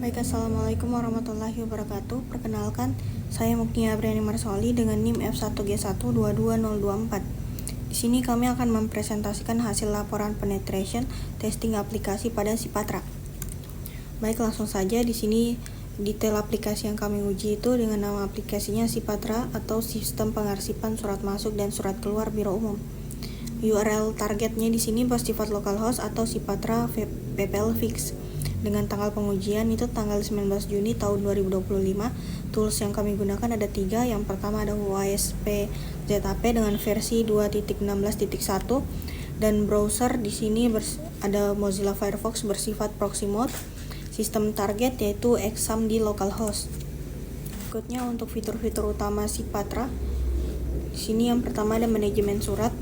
Baik, Assalamualaikum warahmatullahi wabarakatuh. Perkenalkan, saya Muknia Abriani Marsoli dengan NIM F1G1222024. Di sini kami akan mempresentasikan hasil laporan penetration testing aplikasi pada Sipatra. Baik, langsung saja. Di sini detail aplikasi yang kami uji itu dengan nama aplikasinya Sipatra atau Sistem Pengarsipan Surat Masuk dan Surat Keluar Biro Umum. URL targetnya di sini bersifat localhost atau Sipatra PPL fix. Dengan tanggal pengujian itu tanggal 19 Juni tahun 2025. Tools yang kami gunakan ada 3. Yang pertama ada WASP ZAP dengan versi 2.16.1 dan browser di sini ada Mozilla Firefox bersifat proxy mode. Sistem target yaitu exam di localhost. Berikutnya untuk fitur-fitur utama Sipatra. Di sini yang pertama ada manajemen surat.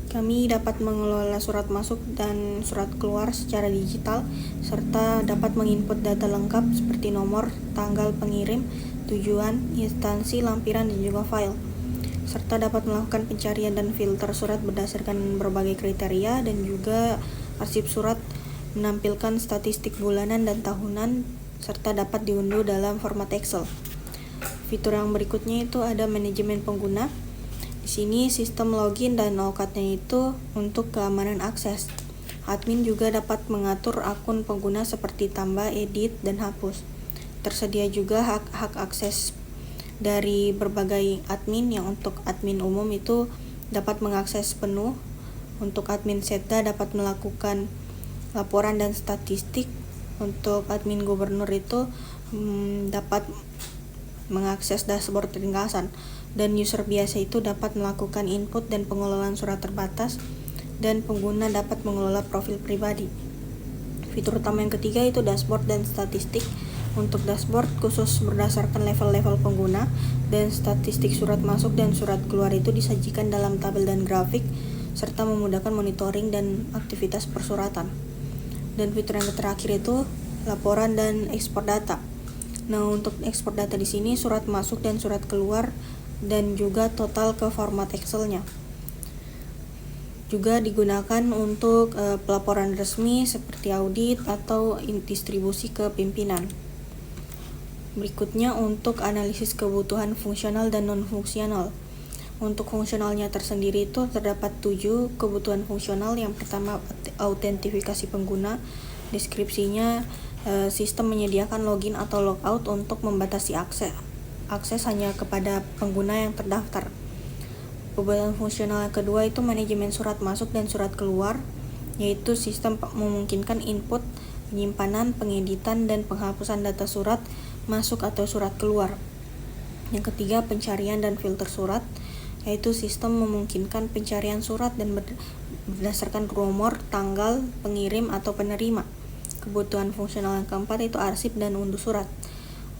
Kami dapat mengelola surat masuk dan surat keluar secara digital, serta dapat menginput data lengkap seperti nomor, tanggal pengirim, tujuan, instansi, lampiran, dan juga file. Serta dapat melakukan pencarian dan filter surat berdasarkan berbagai kriteria, dan juga arsip surat menampilkan statistik bulanan dan tahunan, serta dapat diunduh dalam format Excel. Fitur yang berikutnya itu ada manajemen pengguna. Di sini sistem login dan login-nya itu untuk keamanan akses. Admin juga dapat mengatur akun pengguna seperti tambah, edit, dan hapus. Tersedia juga hak akses dari berbagai admin yang untuk admin umum itu dapat mengakses penuh. Untuk admin setda dapat melakukan laporan dan statistik. Untuk admin gubernur itu dapat mengakses dashboard ringkasan. Dan user biasa itu dapat melakukan input dan pengelolaan surat terbatas, dan pengguna dapat mengelola profil pribadi. Fitur utama yang ketiga itu dashboard dan statistik. Untuk dashboard khusus berdasarkan level-level pengguna, dan statistik surat masuk dan surat keluar itu disajikan dalam tabel dan grafik, serta memudahkan monitoring dan aktivitas persuratan. Dan fitur yang terakhir itu laporan dan ekspor data. Nah, untuk ekspor data di sini surat masuk dan surat keluar dan juga total ke format Excel-nya. Juga digunakan untuk pelaporan resmi seperti audit atau distribusi ke pimpinan. Berikutnya untuk analisis kebutuhan fungsional dan non-fungsional. Untuk fungsionalnya tersendiri itu terdapat 7 kebutuhan fungsional. Yang pertama autentifikasi pengguna. Deskripsinya sistem menyediakan login atau logout untuk membatasi akses hanya kepada pengguna yang terdaftar. Kebutuhan fungsional yang kedua itu manajemen surat masuk dan surat keluar, yaitu sistem memungkinkan input, penyimpanan, pengeditan, dan penghapusan data surat masuk atau surat keluar. Yang ketiga pencarian dan filter surat, yaitu sistem memungkinkan pencarian surat dan berdasarkan nomor, tanggal, pengirim atau penerima. Kebutuhan fungsional yang keempat itu arsip dan unduh surat,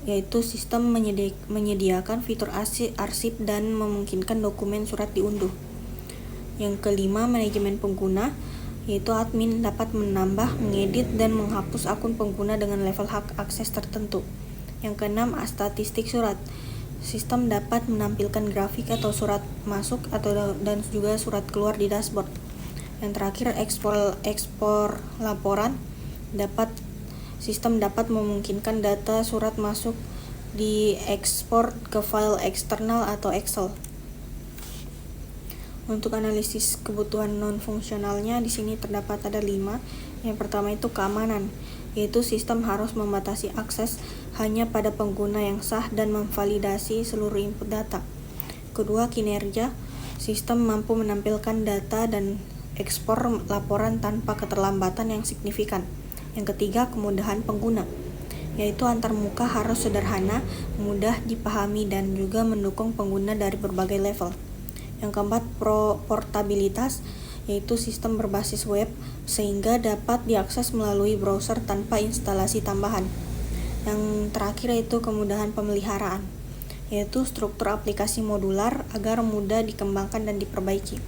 yaitu sistem menyediakan fitur arsip dan memungkinkan dokumen surat diunduh. Yang kelima manajemen pengguna, yaitu admin dapat menambah, mengedit, dan menghapus akun pengguna dengan level hak akses tertentu. Yang keenam statistik surat, sistem dapat menampilkan grafik atau surat masuk dan juga surat keluar di dashboard. Yang terakhir ekspor laporan, sistem dapat memungkinkan data surat masuk diekspor ke file eksternal atau Excel. Untuk analisis kebutuhan non-fungsionalnya di sini terdapat ada 5. Yang pertama itu keamanan, yaitu sistem harus membatasi akses hanya pada pengguna yang sah dan memvalidasi seluruh input data. Kedua, kinerja, sistem mampu menampilkan data dan ekspor laporan tanpa keterlambatan yang signifikan. Yang ketiga, kemudahan pengguna, yaitu antarmuka harus sederhana, mudah dipahami, dan juga mendukung pengguna dari berbagai level. Yang keempat, portabilitas, yaitu sistem berbasis web sehingga dapat diakses melalui browser tanpa instalasi tambahan. Yang terakhir itu kemudahan pemeliharaan, yaitu struktur aplikasi modular agar mudah dikembangkan dan diperbaiki.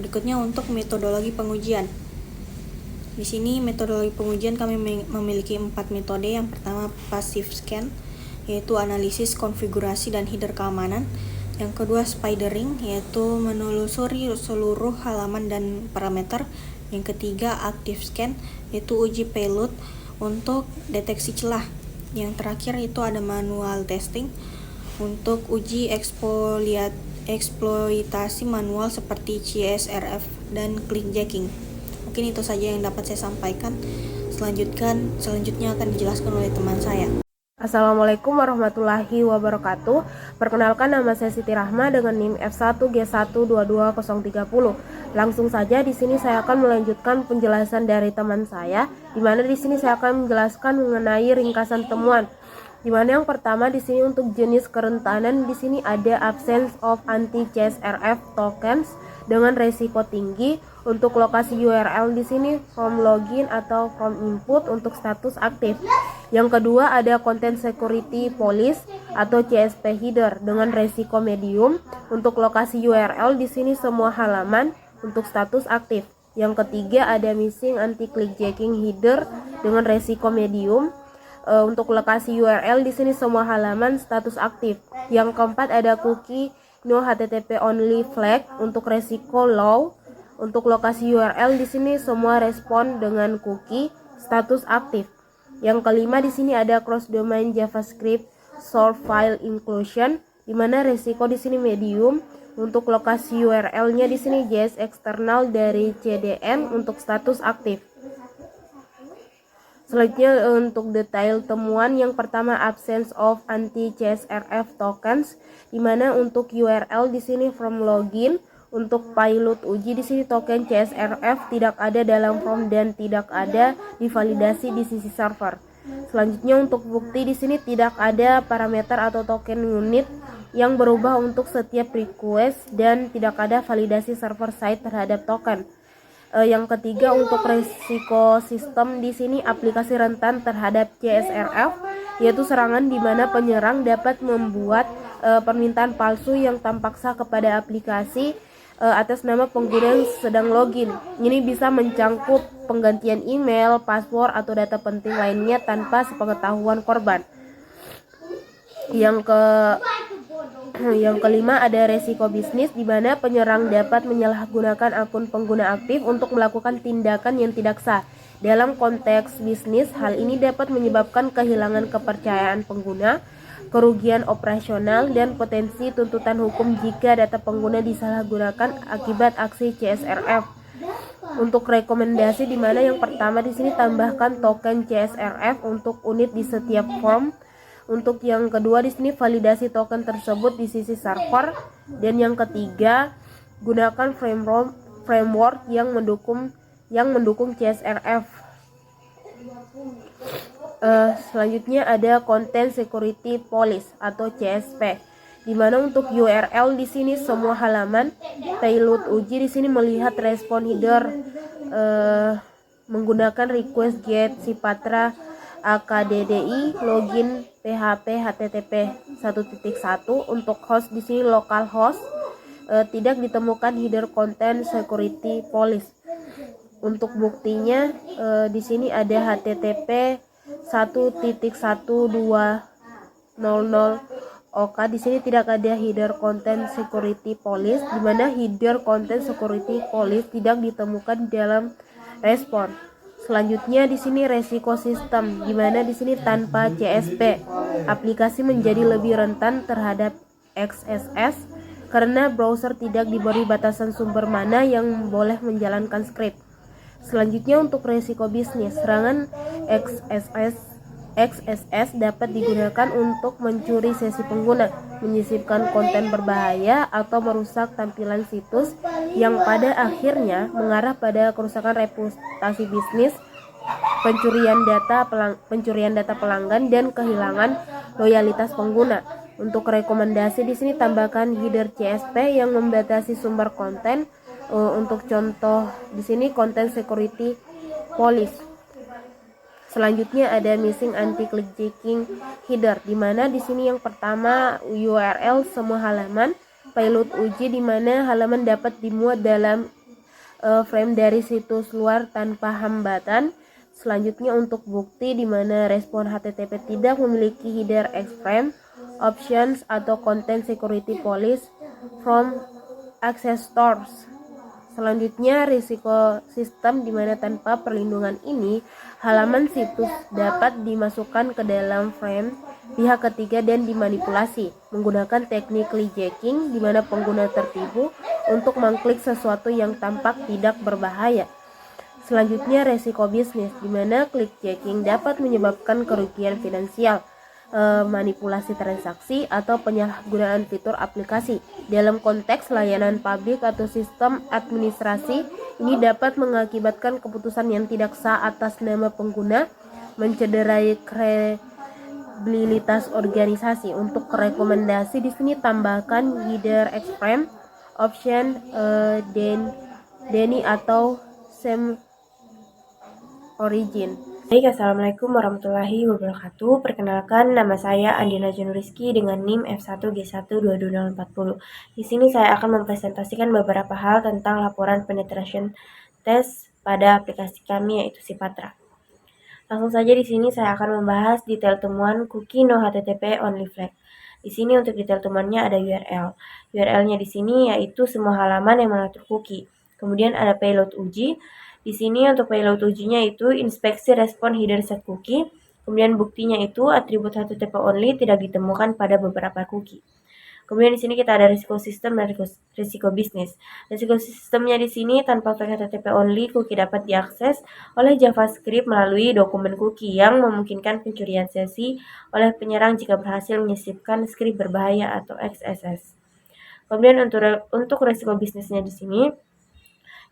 Berikutnya untuk metodologi pengujian. Di sini metodologi pengujian kami memiliki 4 metode. Yang pertama passive scan, yaitu analisis konfigurasi dan header keamanan. Yang kedua spidering, yaitu menelusuri seluruh halaman dan parameter. Yang ketiga active scan, yaitu uji payload untuk deteksi celah. Yang terakhir itu ada manual testing untuk uji eksploitasi manual seperti CSRF dan clickjacking. Mungkin itu saja yang dapat saya sampaikan. Selanjutnya akan dijelaskan oleh teman saya. Assalamualaikum warahmatullahi wabarakatuh. Perkenalkan, nama saya Siti Rahma dengan NIM F1G1220230. Langsung saja di sini saya akan melanjutkan penjelasan dari teman saya, di mana di sini saya akan menjelaskan mengenai ringkasan temuan. Di mana yang pertama di sini untuk jenis kerentanan di sini ada absence of anti-CSRF tokens dengan resiko tinggi. Untuk lokasi URL di sini from login atau from input untuk status aktif. Yang kedua ada content security police atau CSP header dengan resiko medium. Untuk lokasi URL di sini semua halaman untuk status aktif. Yang ketiga ada missing anti clickjacking header dengan resiko medium. Untuk lokasi URL di sini semua halaman status aktif. Yang keempat ada cookie no HTTP only flag untuk resiko low. Untuk lokasi URL di sini semua respon dengan cookie status aktif. Yang kelima di sini ada cross domain JavaScript source file inclusion, di mana resiko di sini medium. Untuk lokasi URL-nya di sini JS eksternal dari CDN untuk status aktif. Selanjutnya untuk detail temuan, yang pertama absence of anti-CSRF tokens, di mana untuk URL di sini from login. Untuk pilot uji di sini token CSRF tidak ada dalam form dan tidak ada divalidasi di sisi server. Selanjutnya untuk bukti di sini tidak ada parameter atau token unit yang berubah untuk setiap request dan tidak ada validasi server side terhadap token. Yang ketiga untuk resiko sistem di sini aplikasi rentan terhadap CSRF, yaitu serangan di mana penyerang dapat membuat permintaan palsu yang tampak sah kepada aplikasi atas nama pengguna yang sedang login. Ini bisa mencangkup penggantian email, password, atau data penting lainnya tanpa sepengetahuan korban. Yang kelima ada resiko bisnis, di mana penyerang dapat menyalahgunakan akun pengguna aktif untuk melakukan tindakan yang tidak sah. Dalam konteks bisnis, hal ini dapat menyebabkan kehilangan kepercayaan pengguna, kerugian operasional, dan potensi tuntutan hukum jika data pengguna disalahgunakan akibat aksi CSRF. Untuk rekomendasi di mana yang pertama di sini tambahkan token CSRF untuk unit di setiap form. Untuk yang kedua di sini validasi token tersebut di sisi server, dan yang ketiga gunakan framework yang mendukung CSRF. Selanjutnya ada Content Security Police atau CSP, di mana untuk URL di sini semua halaman. Payload uji di sini melihat respon header menggunakan request get Cipatra AKDDI login PHP HTTP 1.1. Untuk host di sini localhost, tidak ditemukan header Content Security Police. Untuk buktinya di sini ada HTTP 1.1200 OK. Di sini tidak ada header Content Security Police, di mana header Content Security Police tidak ditemukan dalam respon. Selanjutnya di sini resiko sistem, di mana di sini tanpa CSP aplikasi menjadi lebih rentan terhadap XSS karena browser tidak diberi batasan sumber mana yang boleh menjalankan script. Selanjutnya untuk resiko bisnis, serangan XSS dapat digunakan untuk mencuri sesi pengguna, menyisipkan konten berbahaya, atau merusak tampilan situs yang pada akhirnya mengarah pada kerusakan reputasi bisnis, pencurian data pelanggan, dan kehilangan loyalitas pengguna. Untuk rekomendasi di sini tambahkan header CSP yang membatasi sumber konten. Untuk contoh di sini Content Security Police. Selanjutnya ada missing anti clickjacking header, di mana di sini yang pertama URL semua halaman. Payload uji, di mana halaman dapat dimuat dalam frame dari situs luar tanpa hambatan. Selanjutnya untuk bukti, di mana respon HTTP tidak memiliki header X-frame options atau Content Security Police from access stores. Selanjutnya risiko sistem, di mana tanpa perlindungan ini halaman situs dapat dimasukkan ke dalam frame pihak ketiga dan dimanipulasi menggunakan teknik clicking di mana pengguna tertipu untuk mengklik sesuatu yang tampak tidak berbahaya. Selanjutnya, resiko bisnis di mana clicking dapat menyebabkan kerugian finansial, manipulasi transaksi, atau penyalahgunaan fitur aplikasi. Dalam konteks layanan publik atau sistem administrasi, ini dapat mengakibatkan keputusan yang tidak sah atas nama pengguna, mencederai kredibilitas organisasi. Untuk rekomendasi di sini tambahkan either extreme option, Denny atau same origin. Baik, Assalamualaikum warahmatullahi wabarakatuh. Perkenalkan, nama saya Andina Junuriski dengan NIM F1G12240. Di sini saya akan mempresentasikan beberapa hal tentang laporan penetration test pada aplikasi kami yaitu Sipatra. Langsung saja di sini saya akan membahas detail temuan cookie no HTTP only flag. Di sini untuk detail temuannya ada URL. URL-nya di sini yaitu semua halaman yang mengatur cookie. Kemudian ada payload uji. Di sini untuk payload ujinya itu inspeksi respon header set cookie. Kemudian buktinya itu atribut HTTP only tidak ditemukan pada beberapa cookie. Kemudian di sini kita ada risiko sistem dan risiko bisnis. Risiko sistemnya di sini tanpa flag HTTP only cookie dapat diakses oleh JavaScript melalui dokumen cookie yang memungkinkan pencurian sesi oleh penyerang jika berhasil menyisipkan script berbahaya atau XSS. Kemudian untuk risiko bisnisnya di sini,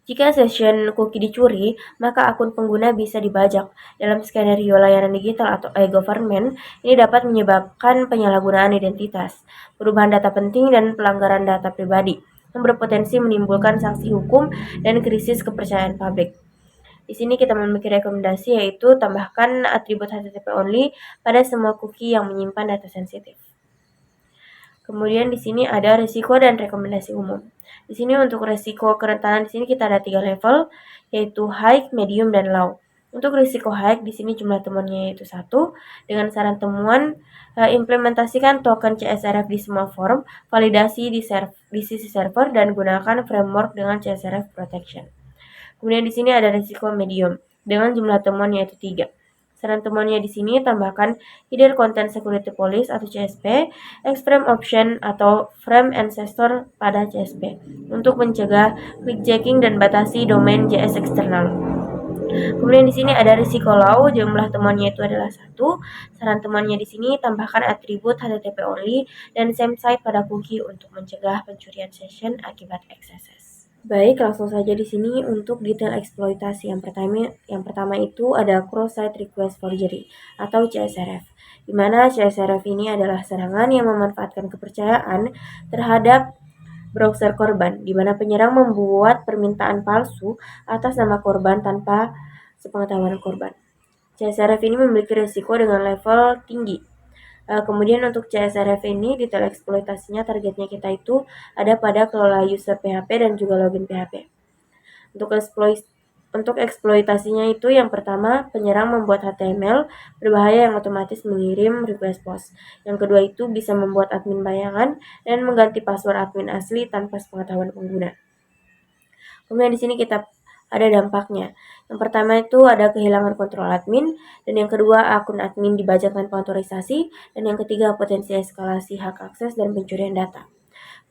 jika session cookie dicuri, maka akun pengguna bisa dibajak. Dalam skenario layanan digital atau e-government, ini dapat menyebabkan penyalahgunaan identitas, perubahan data penting, dan pelanggaran data pribadi, yang berpotensi menimbulkan sanksi hukum dan krisis kepercayaan publik. Di sini kita memiliki rekomendasi yaitu tambahkan atribut HTTP only pada semua cookie yang menyimpan data sensitif. Kemudian di sini ada risiko dan rekomendasi umum. Di sini untuk risiko kerentanan di sini kita ada 3 level yaitu high, medium, dan low. Untuk risiko high di sini jumlah temuannya yaitu 1. Dengan saran temuan implementasikan token CSRF di semua form, validasi di sisi server, dan gunakan framework dengan CSRF protection. Kemudian di sini ada risiko medium dengan jumlah temuan yaitu 3. Saran temuannya di sini tambahkan Hidden Content Security Police atau CSP, Extreme Option atau Frame Ancestor pada CSP untuk mencegah clicking dan batasi domain JS eksternal. Kemudian di sini ada risiko low, jumlah temuannya itu adalah 1. Saran temuannya di sini tambahkan atribut HTTP only dan same site pada cookie untuk mencegah pencurian session akibat XSS. Baik, langsung saja di sini untuk detail eksploitasi. Yang pertama itu ada cross-site request forgery atau CSRF, di mana CSRF ini adalah serangan yang memanfaatkan kepercayaan terhadap browser korban, di mana penyerang membuat permintaan palsu atas nama korban tanpa sepengetahuan korban. CSRF ini memiliki risiko dengan level tinggi. Kemudian untuk CSRF ini detail eksploitasinya targetnya kita itu ada pada kelola user PHP dan juga login PHP. Untuk eksploitasinya itu yang pertama penyerang membuat HTML berbahaya yang otomatis mengirim request post. Yang kedua itu bisa membuat admin bayangan dan mengganti password admin asli tanpa sepengetahuan pengguna. Kemudian di sini kita ada dampaknya. Yang pertama itu ada kehilangan kontrol admin, dan yang kedua akun admin dibajak tanpa otorisasi, dan yang ketiga potensi eskalasi hak akses dan pencurian data.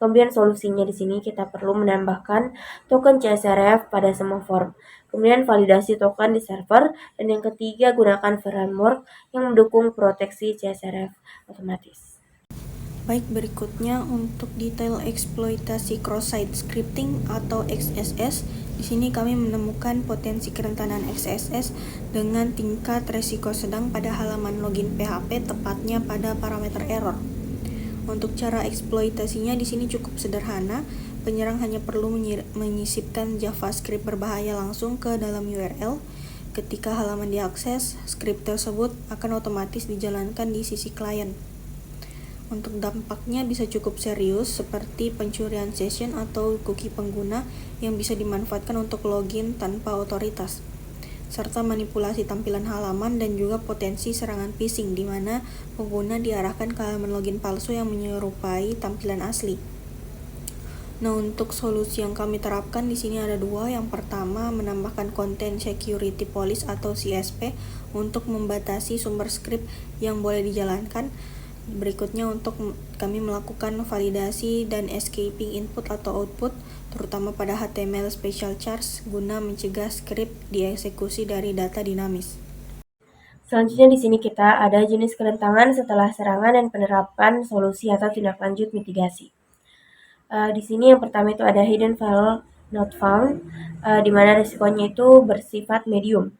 Kemudian solusinya di sini kita perlu menambahkan token CSRF pada semua form. Kemudian validasi token di server, dan yang ketiga gunakan framework yang mendukung proteksi CSRF otomatis. Baik, berikutnya untuk detail eksploitasi cross-site scripting atau XSS. Di sini kami menemukan potensi kerentanan XSS dengan tingkat resiko sedang pada halaman login PHP, tepatnya pada parameter error. Untuk cara eksploitasinya di sini cukup sederhana. Penyerang hanya perlu menyisipkan JavaScript berbahaya langsung ke dalam URL. Ketika halaman diakses, script tersebut akan otomatis dijalankan di sisi klien. Untuk dampaknya bisa cukup serius seperti pencurian session atau cookie pengguna yang bisa dimanfaatkan untuk login tanpa otoritas, serta manipulasi tampilan halaman dan juga potensi serangan phishing di mana pengguna diarahkan ke halaman login palsu yang menyerupai tampilan asli. Nah, untuk solusi yang kami terapkan di sini ada dua. Yang pertama, menambahkan Content Security Police atau CSP untuk membatasi sumber script yang boleh dijalankan. Berikutnya, untuk kami melakukan validasi dan escaping input atau output, terutama pada HTML special charge, guna mencegah script dieksekusi dari data dinamis. Selanjutnya di sini kita ada jenis kerentanan setelah serangan dan penerapan solusi atau tindak lanjut mitigasi. Di sini yang pertama itu ada hidden file not found, di mana resikonya itu bersifat medium.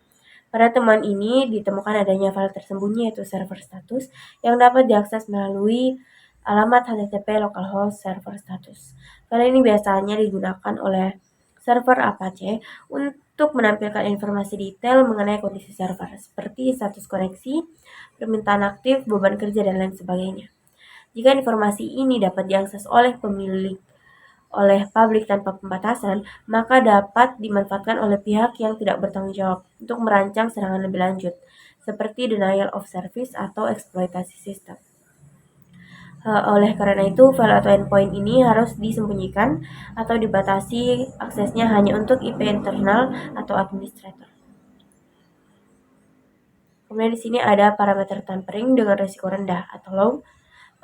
Pada temuan ini ditemukan adanya file tersembunyi yaitu server status yang dapat diakses melalui alamat http localhost server status. File ini biasanya digunakan oleh server Apache untuk menampilkan informasi detail mengenai kondisi server seperti status koneksi, permintaan aktif, beban kerja, dan lain sebagainya. Jika informasi ini dapat diakses oleh publik tanpa pembatasan, maka dapat dimanfaatkan oleh pihak yang tidak bertanggung jawab untuk merancang serangan lebih lanjut, seperti denial of service atau eksploitasi sistem. Oleh karena itu, file atau endpoint ini harus disembunyikan atau dibatasi aksesnya hanya untuk IP internal atau administrator. Kemudian di sini ada parameter tampering dengan risiko rendah atau low.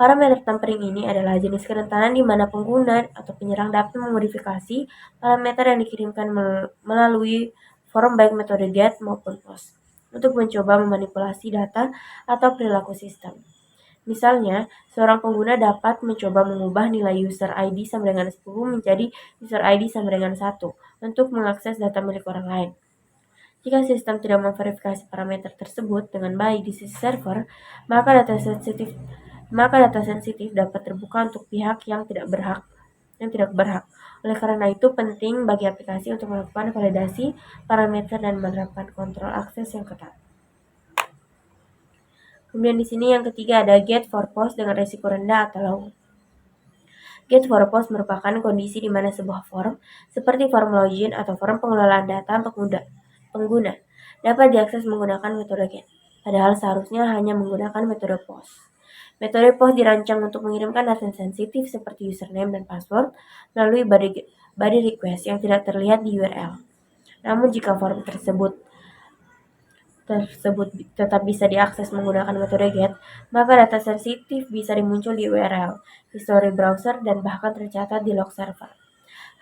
Parameter tampering ini adalah jenis kerentanan di mana pengguna atau penyerang dapat memodifikasi parameter yang dikirimkan melalui forum baik metode GET maupun POST untuk mencoba memanipulasi data atau perilaku sistem. Misalnya, seorang pengguna dapat mencoba mengubah nilai user ID sama dengan 10 menjadi user ID sama dengan 1 untuk mengakses data milik orang lain. Jika sistem tidak memverifikasi parameter tersebut dengan baik di sisi server, maka data sensitif dapat terbuka untuk pihak yang tidak berhak. Oleh karena itu, penting bagi aplikasi untuk melakukan validasi parameter dan menerapkan kontrol akses yang ketat. Kemudian di sini yang ketiga ada get for post dengan risiko rendah atau low. Get for post merupakan kondisi di mana sebuah form, seperti form login atau form pengelolaan data pengguna, dapat diakses menggunakan metode get, padahal seharusnya hanya menggunakan metode post. Metode post dirancang untuk mengirimkan data sensitif seperti username dan password melalui body request yang tidak terlihat di URL. Namun jika form tersebut tetap bisa diakses menggunakan metode GET, maka data sensitif bisa dimuncul di URL, history browser, dan bahkan tercatat di log server.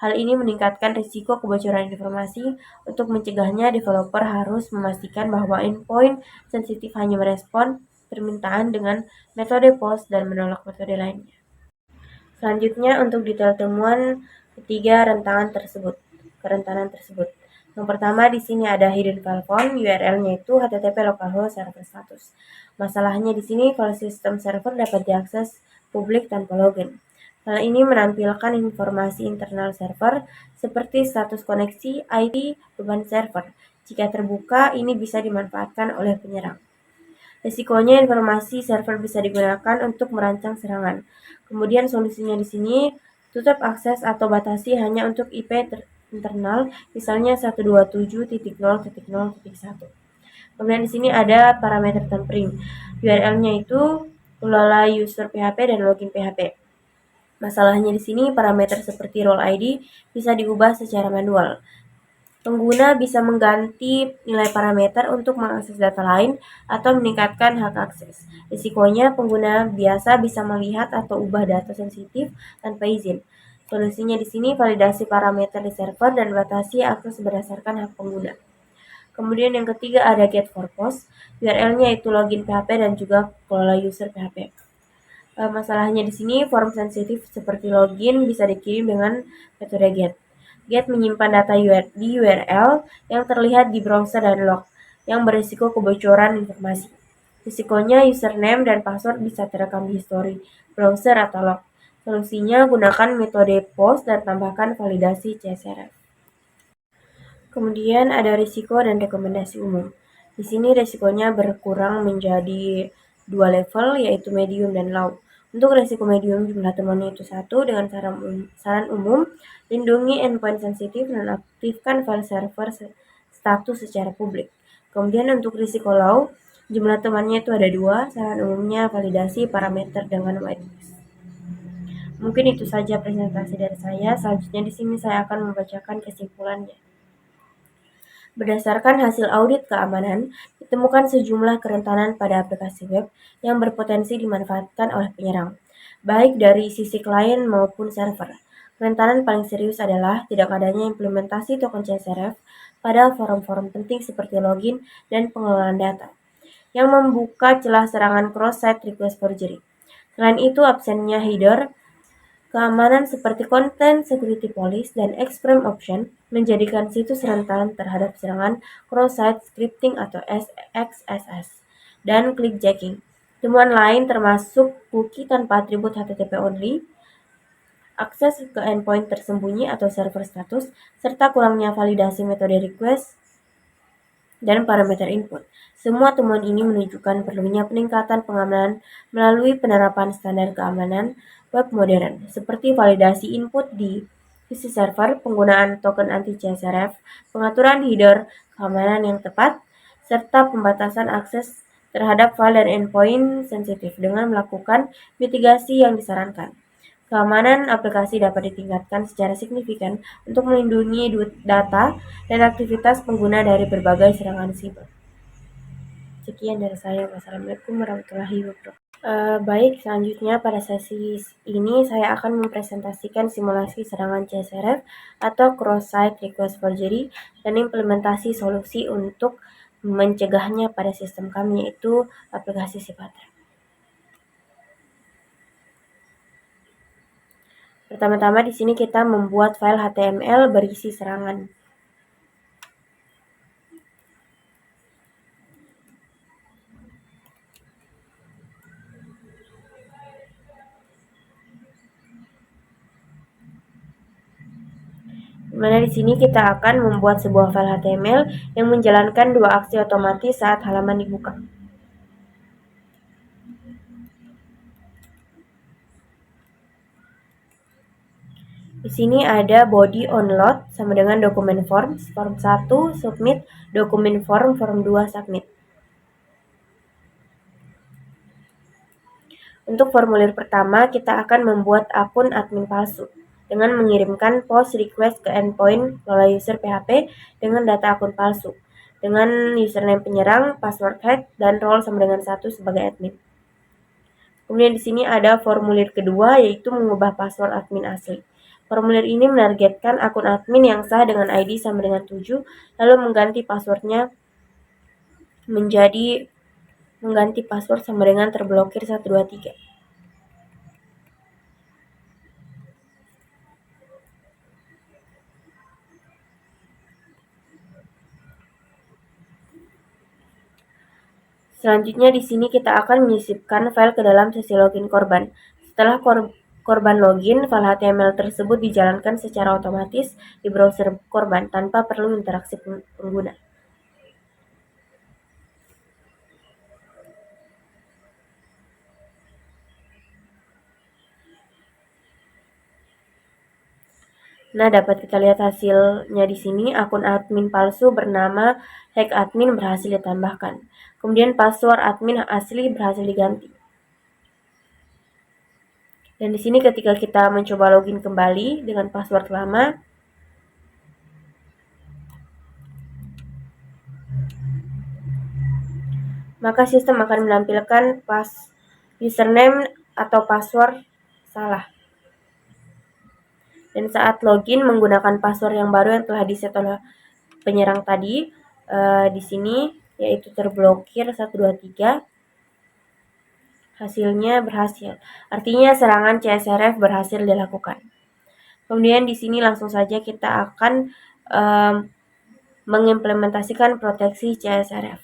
Hal ini meningkatkan risiko kebocoran informasi. Untuk mencegahnya, developer harus memastikan bahwa endpoint sensitif hanya merespon permintaan dengan metode POST dan menolak metode lainnya. Selanjutnya, untuk detail temuan ketiga kerentanan tersebut. Yang pertama di sini ada hidden file found, URL-nya itu http localhost server status. Masalahnya di sini file sistem server dapat diakses publik tanpa login. Hal ini menampilkan informasi internal server seperti status koneksi, IP, beban server. Jika terbuka, ini bisa dimanfaatkan oleh penyerang. Risikonya informasi server bisa digunakan untuk merancang serangan. Kemudian solusinya di sini tutup akses atau batasi hanya untuk IP internal, misalnya 127.0.0.1. Kemudian di sini ada parameter tampering. URL-nya itu ulala user PHP dan login PHP. Masalahnya di sini parameter seperti role ID bisa diubah secara manual. Pengguna bisa mengganti nilai parameter untuk mengakses data lain atau meningkatkan hak akses. Risikonya, pengguna biasa bisa melihat atau ubah data sensitif tanpa izin. Solusinya di sini validasi parameter di server dan batasi akses berdasarkan hak pengguna. Kemudian yang ketiga ada get for post, URL-nya itu login PHP dan juga kelola user PHP. Masalahnya di sini form sensitif seperti login bisa dikirim dengan metode get. Get menyimpan data di URL yang terlihat di browser dan log, yang berisiko kebocoran informasi. Risikonya username dan password bisa terekam di history browser atau log. Solusinya gunakan metode post dan tambahkan validasi CSRF. Kemudian ada risiko dan rekomendasi umum. Di sini risikonya berkurang menjadi 2 level, yaitu medium dan low. Untuk risiko medium, jumlah temuannya itu 1 dengan saran umum, lindungi endpoint sensitif dan aktifkan file server status secara publik. Kemudian untuk risiko low, jumlah temannya itu ada 2, saran umumnya validasi parameter dengan whitelist. Mungkin itu saja presentasi dari saya. Selanjutnya di sini saya akan membacakan kesimpulannya. Berdasarkan hasil audit keamanan, ditemukan sejumlah kerentanan pada aplikasi web yang berpotensi dimanfaatkan oleh penyerang, baik dari sisi klien maupun server. Kerentanan paling serius adalah tidak adanya implementasi token CSRF pada forum-forum penting seperti login dan pengelolaan data, yang membuka celah serangan cross-site request forgery. Selain itu, absennya header keamanan seperti Content Security Policy dan Extreme Option menjadikan situs rentan terhadap serangan cross-site scripting atau XSS dan clickjacking. Temuan lain termasuk cookie tanpa atribut HTTP only, akses ke endpoint tersembunyi atau server status, serta kurangnya validasi metode request dan parameter input. Semua temuan ini menunjukkan perlunya peningkatan pengamanan melalui penerapan standar keamanan web modern, seperti validasi input di sisi server, penggunaan token anti-CSRF, pengaturan header keamanan yang tepat, serta pembatasan akses terhadap file dan endpoint sensitif dengan melakukan mitigasi yang disarankan. Keamanan aplikasi dapat ditingkatkan secara signifikan untuk melindungi data dan aktivitas pengguna dari berbagai serangan siber. Sekian dari saya. Wassalamualaikum warahmatullahi wabarakatuh. Baik, selanjutnya pada sesi ini saya akan mempresentasikan simulasi serangan CSRF atau cross-site request forgery dan implementasi solusi untuk mencegahnya pada sistem kami, yaitu aplikasi Sipatra. Pertama-tama di sini kita membuat file HTML berisi serangan. Dimana di sini kita akan membuat sebuah file HTML yang menjalankan dua aksi otomatis saat halaman dibuka. Di sini ada body onload sama dengan dokumen form 1 submit, dokumen form 2 submit. Untuk formulir pertama, kita akan membuat akun admin palsu dengan mengirimkan post request ke endpoint lola user PHP dengan data akun palsu, dengan username penyerang, password hack, dan role sama dengan 1 sebagai admin. Kemudian di sini ada formulir kedua, yaitu mengubah password admin asli. Formulir ini menargetkan akun admin yang sah dengan ID sama dengan 7, lalu mengganti passwordnya sama dengan terblokir 123. Selanjutnya di sini kita akan menyisipkan file ke dalam sesi login korban. Setelah korban login, file HTML tersebut dijalankan secara otomatis di browser korban tanpa perlu interaksi pengguna. Nah, dapat kita lihat hasilnya di sini. Akun admin palsu bernama hack admin berhasil ditambahkan. Kemudian password admin asli berhasil diganti. Dan di sini ketika kita mencoba login kembali dengan password lama, maka sistem akan menampilkan username atau password salah. Dan saat login menggunakan password yang baru yang telah diset oleh penyerang tadi, di sini yaitu terblokir 123, hasilnya berhasil. Artinya serangan CSRF berhasil dilakukan. Kemudian di sini langsung saja kita akan mengimplementasikan proteksi CSRF.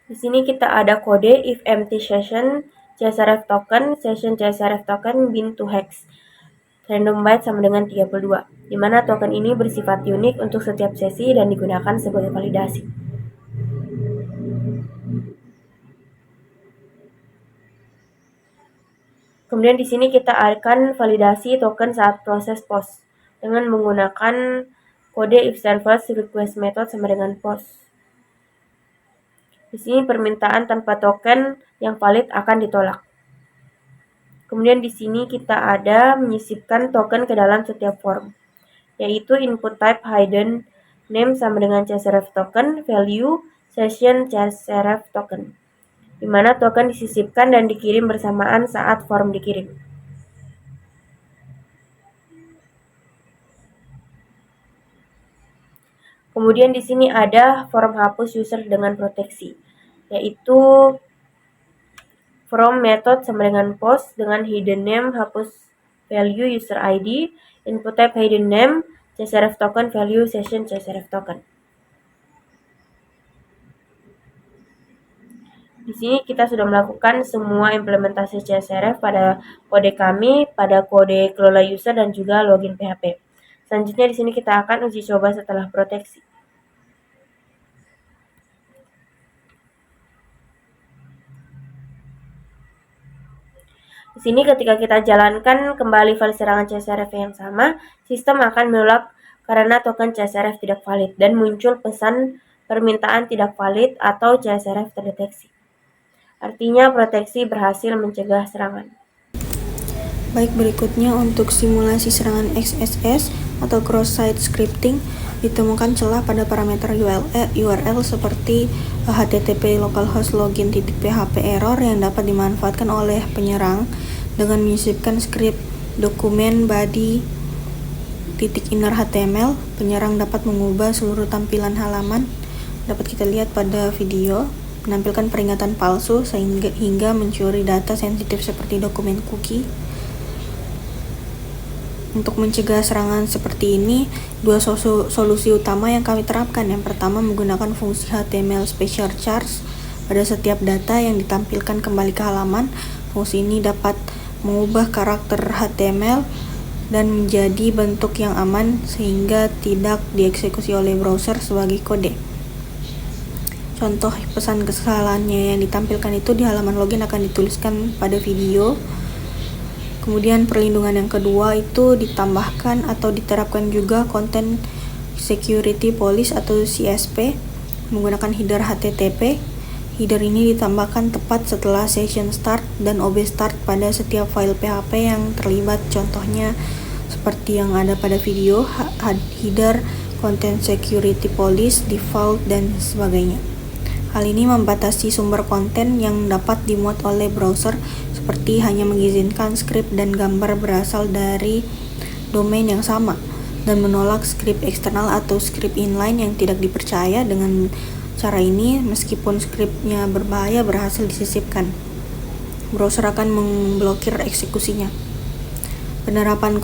Di sini kita ada kode if empty session CSRF token bin to hex random byte sama dengan 32, di mana token ini bersifat unik untuk setiap sesi dan digunakan sebagai validasi. Kemudian di sini kita akan validasi token saat proses post dengan menggunakan kode if server request method sama dengan post. Di sini permintaan tanpa token yang valid akan ditolak. Kemudian di sini kita ada menyisipkan token ke dalam setiap form, yaitu input type hidden name sama dengan csrf token, value, session csrf token, di mana token disisipkan dan dikirim bersamaan saat form dikirim. Kemudian di sini ada form hapus user dengan proteksi, yaitu from method sama dengan post dengan hidden name hapus value user ID, input type hidden name, csrf token, value, session csrf token. Di sini kita sudah melakukan semua implementasi csrf pada kode kami, pada kode kelola user dan juga login PHP. Selanjutnya di sini kita akan uji coba setelah proteksi. Di sini ketika kita jalankan kembali file serangan csrf yang sama, sistem akan menolak karena token csrf tidak valid dan muncul pesan permintaan tidak valid atau csrf terdeteksi. Artinya proteksi berhasil mencegah serangan. Baik, berikutnya untuk simulasi serangan XSS atau cross-site scripting, ditemukan celah pada parameter URL seperti http localhost login.php error yang dapat dimanfaatkan oleh penyerang dengan menyisipkan script dokumen body .inner HTML. Penyerang dapat mengubah seluruh tampilan halaman, dapat kita lihat pada video, menampilkan peringatan palsu hingga mencuri data sensitif seperti dokumen cookie. Untuk mencegah serangan seperti ini, dua solusi utama yang kami terapkan. Yang pertama, menggunakan fungsi HTML special charge pada setiap data yang ditampilkan kembali ke halaman. Fungsi ini dapat mengubah karakter HTML dan menjadi bentuk yang aman sehingga tidak dieksekusi oleh browser sebagai kode. Contoh pesan kesalahannya yang ditampilkan itu di halaman login akan dituliskan pada video. Kemudian perlindungan yang kedua itu ditambahkan atau diterapkan juga Content Security Police atau CSP menggunakan header HTTP. Header ini ditambahkan tepat setelah session start dan OB start pada setiap file PHP yang terlibat, contohnya seperti yang ada pada video, header, Content Security Police, default, dan sebagainya. Hal ini membatasi sumber konten yang dapat dimuat oleh browser, seperti hanya mengizinkan skrip dan gambar berasal dari domain yang sama, dan menolak skrip eksternal atau skrip inline yang tidak dipercaya. Dengan cara ini, meskipun skripnya berbahaya berhasil disisipkan, browser akan memblokir eksekusinya. Penerapan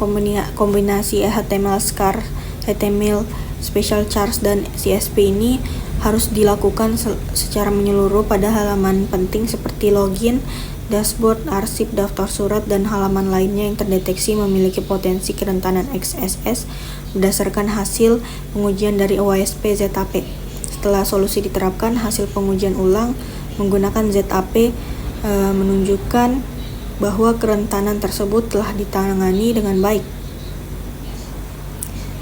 kombinasi HTML scar, HTML special charge, dan CSP ini harus dilakukan secara menyeluruh pada halaman penting seperti login, dashboard, arsip, daftar surat, dan halaman lainnya yang terdeteksi memiliki potensi kerentanan XSS berdasarkan hasil pengujian dari OWASP ZAP. Setelah solusi diterapkan, hasil pengujian ulang menggunakan ZAP menunjukkan bahwa kerentanan tersebut telah ditangani dengan baik.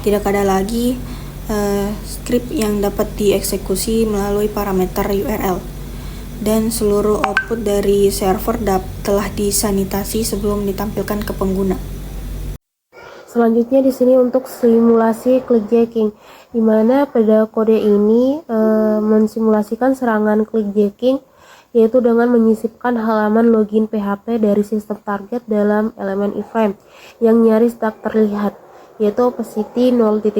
Tidak ada lagi skrip yang dapat dieksekusi melalui parameter URL, dan seluruh output dari server telah disanitasi sebelum ditampilkan ke pengguna. Selanjutnya di sini untuk simulasi clickjacking, di mana pada kode ini mensimulasikan serangan clickjacking, yaitu dengan menyisipkan halaman login PHP dari sistem target dalam elemen iframe yang nyaris tak terlihat, yaitu opacity 0.1,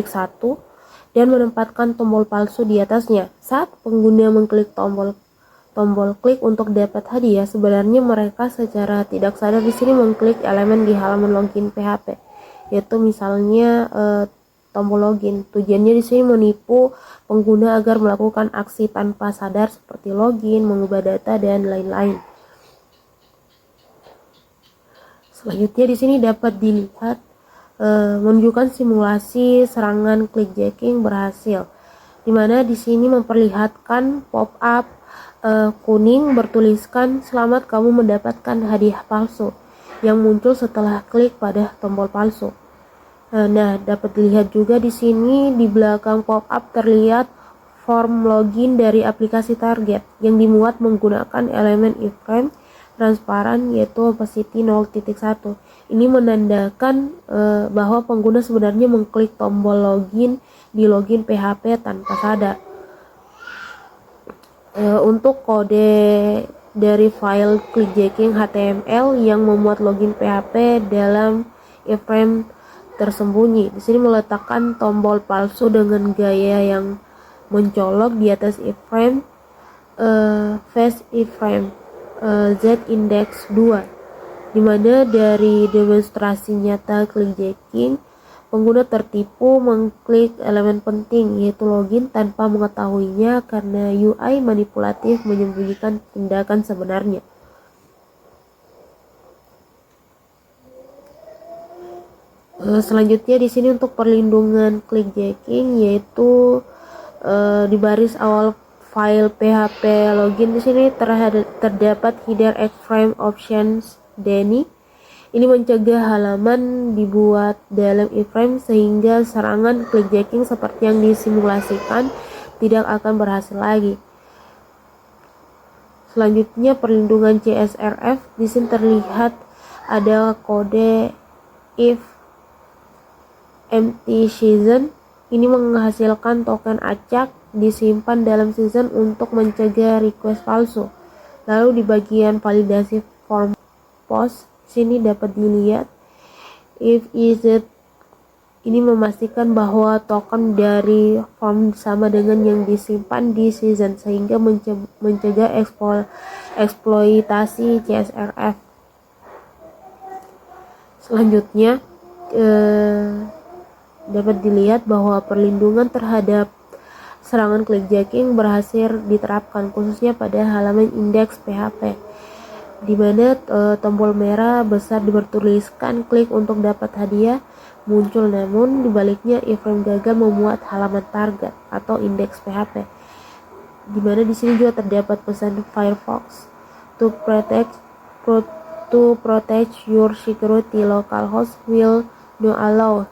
dan menempatkan tombol palsu di atasnya. Saat pengguna mengklik tombol klik untuk dapat hadiah, sebenarnya mereka secara tidak sadar di sini mengklik elemen di halaman login PHP, yaitu misalnya tombol login. Tujuannya di sini menipu pengguna agar melakukan aksi tanpa sadar seperti login, mengubah data, dan lain-lain. Selanjutnya di sini dapat dilihat menunjukkan simulasi serangan clickjacking berhasil, di mana di sini memperlihatkan pop-up kuning bertuliskan "Selamat, kamu mendapatkan hadiah palsu", yang muncul setelah klik pada tombol palsu. Nah, dapat dilihat juga di sini di belakang pop-up terlihat form login dari aplikasi target yang dimuat menggunakan elemen iframe transparan yaitu opacity 0.1. Ini menandakan bahwa pengguna sebenarnya mengklik tombol login di login PHP tanpa sadar. Untuk kode dari file clickjacking HTML yang memuat login PHP dalam iframe tersembunyi. Di sini meletakkan tombol palsu dengan gaya yang mencolok di atas iframe, face iframe z-index 2, dimana dari demonstrasi nyata clickjacking pengguna tertipu mengklik elemen penting yaitu login tanpa mengetahuinya karena UI manipulatif menyembunyikan tindakan sebenarnya. Selanjutnya di sini untuk perlindungan clickjacking yaitu di baris awal file PHP login di sini terdapat header iframe options DENI. Ini mencegah halaman dibuat dalam iframe sehingga serangan clickjacking seperti yang disimulasikan tidak akan berhasil lagi. Selanjutnya perlindungan CSRF. Di sini terlihat ada kode if empty season. Ini menghasilkan token acak disimpan dalam season untuk mencegah request palsu. Lalu di bagian validasi form post sini dapat dilihat if is it, ini memastikan bahwa token dari form sama dengan yang disimpan di season sehingga mencegah eksploitasi CSRF. Selanjutnya dapat dilihat bahwa perlindungan terhadap serangan clickjacking berhasil diterapkan khususnya pada halaman indeks PHP, di mana tombol merah besar bertuliskan klik untuk dapat hadiah muncul, namun dibaliknya iframe gagal memuat halaman target atau indeks PHP, di mana di sini juga terdapat pesan Firefox to protect your security, localhost will not allow.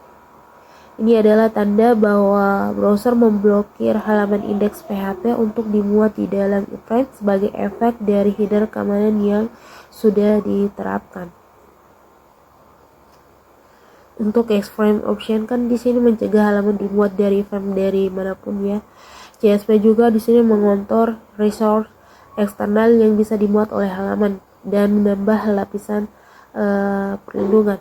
Ini adalah tanda bahwa browser memblokir halaman indeks PHP untuk dimuat di dalam iframe sebagai efek dari header keamanan yang sudah diterapkan. Untuk iframe option kan di sini mencegah halaman dimuat dari iframe dari manapun ya. CSP juga di sini mengontrol resource eksternal yang bisa dimuat oleh halaman dan menambah lapisan perlindungan.